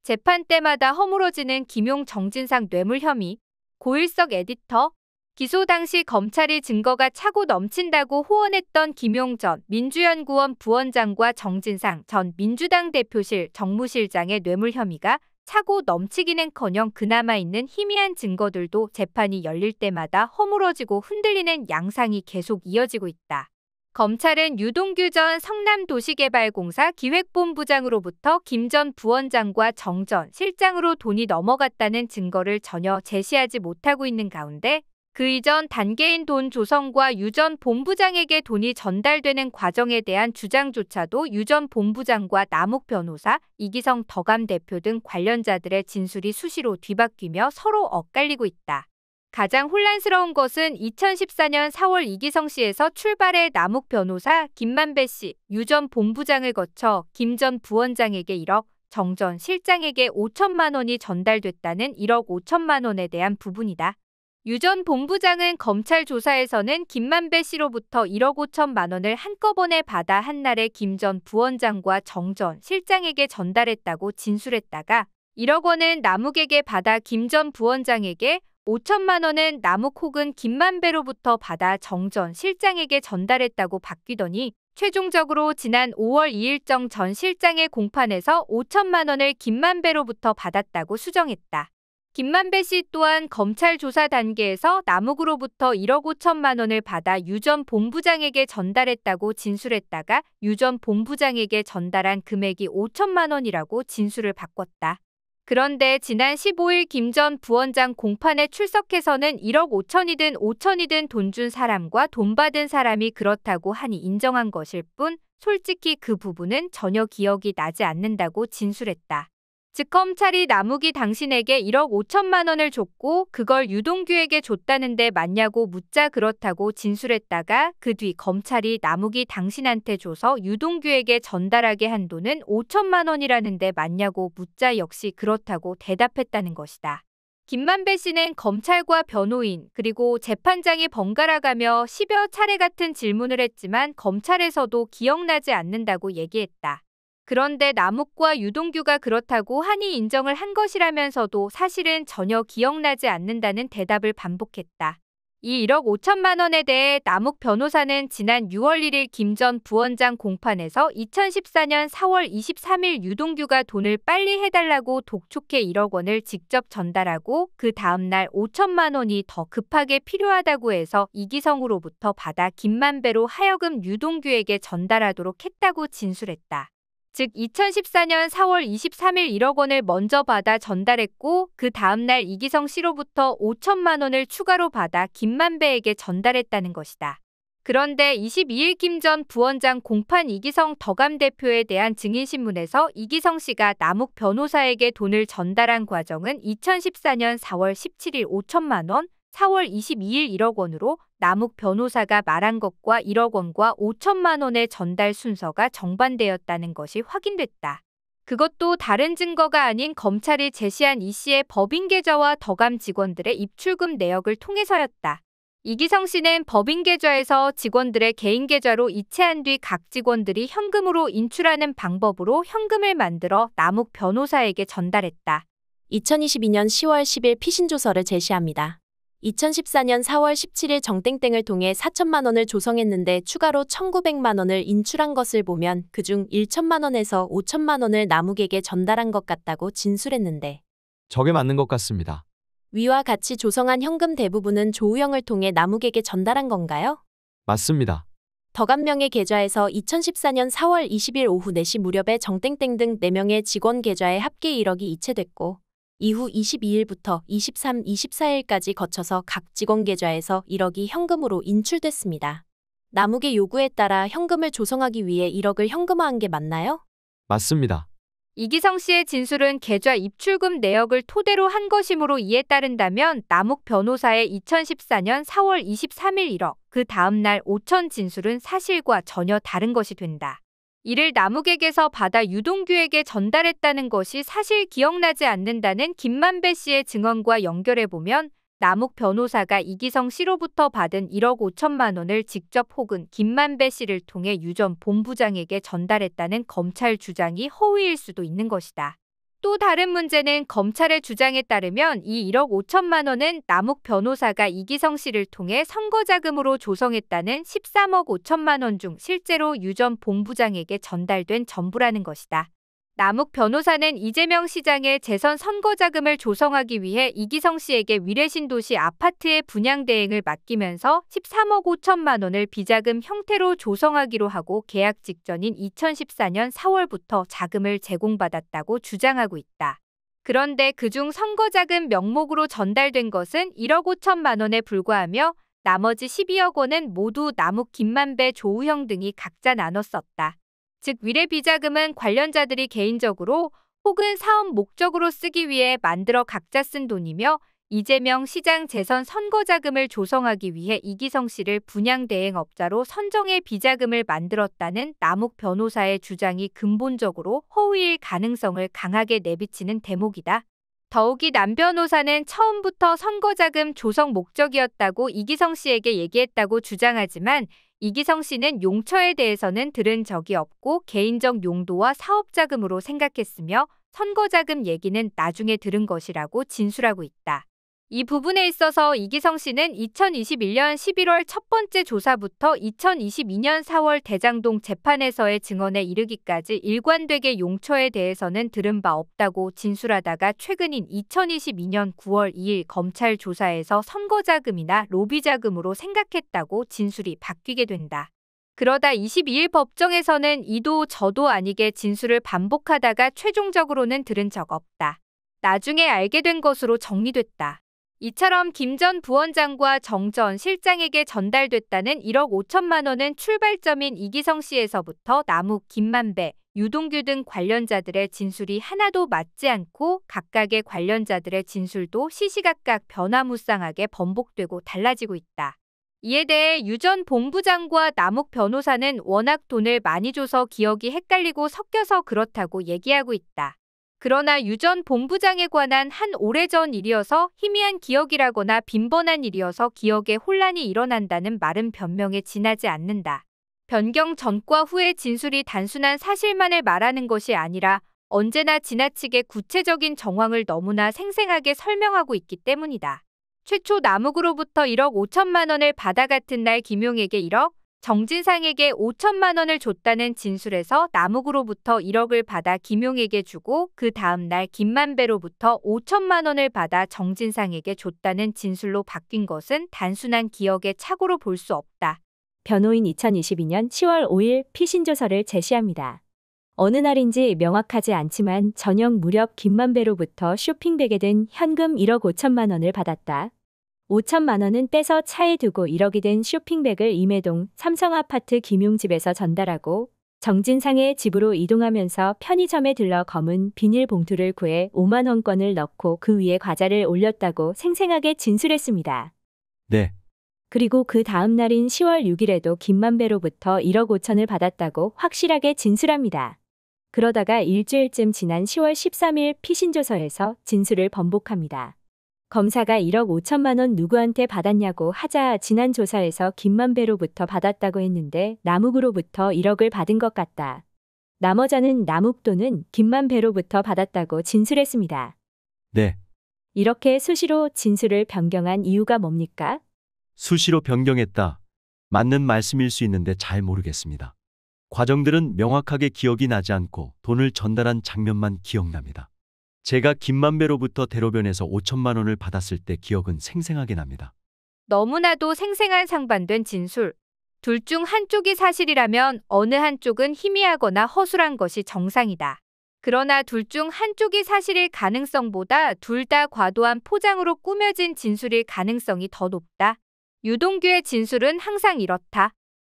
재판 때마다 허물어지는 김용 정진상 뇌물 혐의. 고일석 에디터. 기소 당시 검찰이 증거가 차고 넘친다고 호언했던 김용 전 민주연구원 부원장과 정진상 전 민주당 대표실 정무실장의 뇌물 혐의가 차고 넘치기는커녕 그나마 있는 희미한 증거들도 재판이 열릴 때마다 허물어지고 흔들리는 양상이 계속 이어지고 있다. 검찰은 유동규 전 성남도시개발공사 기획본부장으로부터 김 전 부원장과 정 전 실장으로 돈이 넘어갔다는 증거를 전혀 제시하지 못하고 있는 가운데 그 이전 단계인 돈 조성과 유 전 본부장에게 돈이 전달되는 과정에 대한 주장조차도 유 전 본부장과 남욱 변호사, 이기성 더감 대표 등 관련자들의 진술이 수시로 뒤바뀌며 서로 엇갈리고 있다. 가장 혼란스러운 것은 2014년 4월 이기성 씨에서 출발해 남욱 변호사, 김만배 씨, 유 전 본부장을 거쳐 김 전 부원장에게 1억, 정 전 실장에게 5천만 원이 전달됐다는 1억 5천만 원에 대한 부분이다. 유 전 본부장은 검찰 조사에서는 김만배 씨로부터 1억 5천만 원을 한꺼번에 받아 한날에 김 전 부원장과 정 전 실장에게 전달했다고 진술했다가 1억 원은 남욱에게 받아 김 전 부원장에게, 5천만 원은 남욱 혹은 김만배로부터 받아 정 전 실장에게 전달했다고 바뀌더니 최종적으로 지난 5월 2일 정 전 실장의 공판에서 5천만 원을 김만배로부터 받았다고 수정했다. 김만배 씨 또한 검찰 조사 단계에서 남욱으로부터 1억 5천만 원을 받아 유 전 본부장에게 전달했다고 진술했다가 유 전 본부장에게 전달한 금액이 5천만 원이라고 진술을 바꿨다. 그런데 지난 15일 김 전 부원장 공판에 출석해서는 1억 5천이든 5천이든 돈 준 사람과 돈 받은 사람이 그렇다고 하니 인정한 것일 뿐 솔직히 그 부분은 전혀 기억이 나지 않는다고 진술했다. 즉 검찰이 남욱이 당신에게 1억 5천만 원을 줬고 그걸 유동규에게 줬다는데 맞냐고 묻자 그렇다고 진술했다가 그 뒤 검찰이 남욱이 당신한테 줘서 유동규에게 전달하게 한 돈은 5천만 원이라는데 맞냐고 묻자 역시 그렇다고 대답했다는 것이다. 김만배 씨는 검찰과 변호인 그리고 재판장이 번갈아가며 10여 차례 같은 질문을 했지만 검찰에서도 기억나지 않는다고 얘기했다. 그런데 남욱과 유동규가 그렇다고 하니 인정을 한 것이라면서도 사실은 전혀 기억나지 않는다는 대답을 반복했다. 이 1억 5천만 원에 대해 남욱 변호사는 지난 6월 1일 김 전 부원장 공판에서 2014년 4월 23일 유동규가 돈을 빨리 해달라고 독촉해 1억 원을 직접 전달하고 그 다음날 5천만 원이 더 급하게 필요하다고 해서 이기성으로부터 받아 김만배로 하여금 유동규에게 전달하도록 했다고 진술했다. 즉 2014년 4월 23일 1억 원을 먼저 받아 전달했고 그 다음날 이기성 씨로부터 5천만 원을 추가로 받아 김만배에게 전달했다는 것이다. 그런데 22일 김 전 부원장 공판 이기성 더감 대표에 대한 증인신문에서 이기성 씨가 남욱 변호사에게 돈을 전달한 과정은 2014년 4월 17일 5천만 원, 4월 22일 1억 원으로 남욱 변호사가 말한 것과 1억 원과 5천만 원의 전달 순서가 정반대였다는 것이 확인됐다. 그것도 다른 증거가 아닌 검찰이 제시한 이 씨의 법인 계좌와 더감 직원들의 입출금 내역을 통해서였다. 이기성 씨는 법인 계좌에서 직원들의 개인 계좌로 이체한 뒤 각 직원들이 현금으로 인출하는 방법으로 현금을 만들어 남욱 변호사에게 전달했다. 2022년 10월 10일 피신조서를 제시합니다. 2014년 4월 17일 정땡땡을 통해 4천만 원을 조성했는데 추가로 1,900만 원을 인출한 것을 보면 그중 1천만 원에서 5천만 원을 남욱에게 전달한 것 같다고 진술했는데 저게 맞는 것 같습니다. 위와 같이 조성한 현금 대부분은 조우영을 통해 남욱에게 전달한 건가요? 맞습니다. 더감명의 계좌에서 2014년 4월 20일 오후 4시 무렵에 정땡땡 등 4명의 직원 계좌에 합계 1억이 이체됐고 이후 22일부터 23, 24일까지 거쳐서 각 직원 계좌에서 1억이 현금으로 인출됐습니다. 남욱의 요구에 따라 현금을 조성하기 위해 1억을 현금화한 게 맞나요? 맞습니다. 이기성 씨의 진술은 계좌 입출금 내역을 토대로 한 것이므로 이에 따른다면 남욱 변호사의 2014년 4월 23일 1억, 그 다음날 5천 진술은 사실과 전혀 다른 것이 된다. 이를 남욱에게서 받아 유동규에게 전달했다는 것이 사실 기억나지 않는다는 김만배 씨의 증언과 연결해보면 남욱 변호사가 이기성 씨로부터 받은 1억 5천만 원을 직접 혹은 김만배 씨를 통해 유 전 본부장에게 전달했다는 검찰 주장이 허위일 수도 있는 것이다. 또 다른 문제는 검찰의 주장에 따르면 이 1억 5천만 원은 남욱 변호사가 이기성 씨를 통해 선거자금으로 조성했다는 13억 5천만 원 중 실제로 유 전 본부장에게 전달된 전부라는 것이다. 남욱 변호사는 이재명 시장의 재선 선거자금을 조성하기 위해 이기성 씨에게 위례신도시 아파트의 분양 대행을 맡기면서 13억 5천만 원을 비자금 형태로 조성하기로 하고 계약 직전인 2014년 4월부터 자금을 제공받았다고 주장하고 있다. 그런데 그중 선거자금 명목으로 전달된 것은 1억 5천만 원에 불과하며 나머지 12억 원은 모두 남욱, 김만배, 조우형 등이 각자 나눠 썼다. 즉 위례 비자금은 관련자들이 개인적으로 혹은 사업 목적으로 쓰기 위해 만들어 각자 쓴 돈이며 이재명 시장 재선 선거자금을 조성하기 위해 이기성 씨를 분양대행업자로 선정해 비자금을 만들었다는 남욱 변호사의 주장이 근본적으로 허위일 가능성을 강하게 내비치는 대목이다. 더욱이 남 변호사는 처음부터 선거자금 조성 목적이었다고 이기성 씨에게 얘기했다고 주장하지만 이기성 씨는 용처에 대해서는 들은 적이 없고 개인적 용도와 사업자금으로 생각했으며 선거자금 얘기는 나중에 들은 것이라고 진술하고 있다. 이 부분에 있어서 이기성 씨는 2021년 11월 첫 번째 조사부터 2022년 4월 대장동 재판에서의 증언에 이르기까지 일관되게 용처에 대해서는 들은 바 없다고 진술하다가 최근인 2022년 9월 2일 검찰 조사에서 선거자금이나 로비자금으로 생각했다고 진술이 바뀌게 된다. 그러다 22일 법정에서는 이도 저도 아니게 진술을 반복하다가 최종적으로는 들은 적 없다. 나중에 알게 된 것으로 정리됐다. 이처럼 김 전 부원장과 정 전 실장에게 전달됐다는 1억 5천만 원은 출발점인 이기성 씨에서부터 남욱, 김만배, 유동규 등 관련자들의 진술이 하나도 맞지 않고 각각의 관련자들의 진술도 시시각각 변화무쌍하게 번복되고 달라지고 있다. 이에 대해 유 전 본부장과 남욱 변호사는 워낙 돈을 많이 줘서 기억이 헷갈리고 섞여서 그렇다고 얘기하고 있다. 그러나 유 전 본부장에 관한 한 오래전 일이어서 희미한 기억이라거나 빈번한 일이어서 기억에 혼란이 일어난다는 말은 변명에 지나지 않는다. 변경 전과 후의 진술이 단순한 사실만을 말하는 것이 아니라 언제나 지나치게 구체적인 정황을 너무나 생생하게 설명하고 있기 때문이다. 최초 남욱으로부터 1억 5천만 원을 받아 같은 날 김용에게 1억, 정진상에게 5천만 원을 줬다는 진술에서 남욱으로부터 1억을 받아 김용에게 주고 그 다음 날 김만배로부터 5천만 원을 받아 정진상에게 줬다는 진술로 바뀐 것은 단순한 기억의 착오로 볼 수 없다. 변호인 2022년 10월 5일 피신조서를 제시합니다. 어느 날인지 명확하지 않지만 저녁 무렵 김만배로부터 쇼핑백에 든 현금 1억 5천만 원을 받았다. 5천만 원은 빼서 차에 두고 1억이 된 쇼핑백을 임해동 삼성아파트 김용집에서 전달하고 정진상의 집으로 이동하면서 편의점에 들러 검은 비닐봉투를 구해 5만 원권을 넣고 그 위에 과자를 올렸다고 생생하게 진술했습니다. 네. 그리고 그 다음 날인 10월 6일에도 김만배로부터 1억 5천을 받았다고 확실하게 진술합니다. 그러다가 일주일쯤 지난 10월 13일 피신조서에서 진술을 번복합니다. 검사가 1억 5천만 원 누구한테 받았냐고 하자 지난 조사에서 김만배로부터 받았다고 했는데 남욱으로부터 1억을 받은 것 같다. 나머지는 남욱 또는 김만배로부터 받았다고 진술했습니다. 네. 이렇게 수시로 진술을 변경한 이유가 뭡니까? 수시로 변경했다. 맞는 말씀일 수 있는데 잘 모르겠습니다. 과정들은 명확하게 기억이 나지 않고 돈을 전달한 장면만 기억납니다. 제가 김만배로부터 대로변에서 5천만 원을 받았을 때 기억은 생생하게 납니다. 너무나도 생생한 상반된 진술. 둘 중 한쪽이 사실이라면 어느 한쪽은 희미하거나 허술한 것이 정상이다. 그러나 둘 중 한쪽이 사실일 가능성보다 둘 다 과도한 포장으로 꾸며진 진술일 가능성이 더 높다. 유동규의 진술은 항상 이렇다.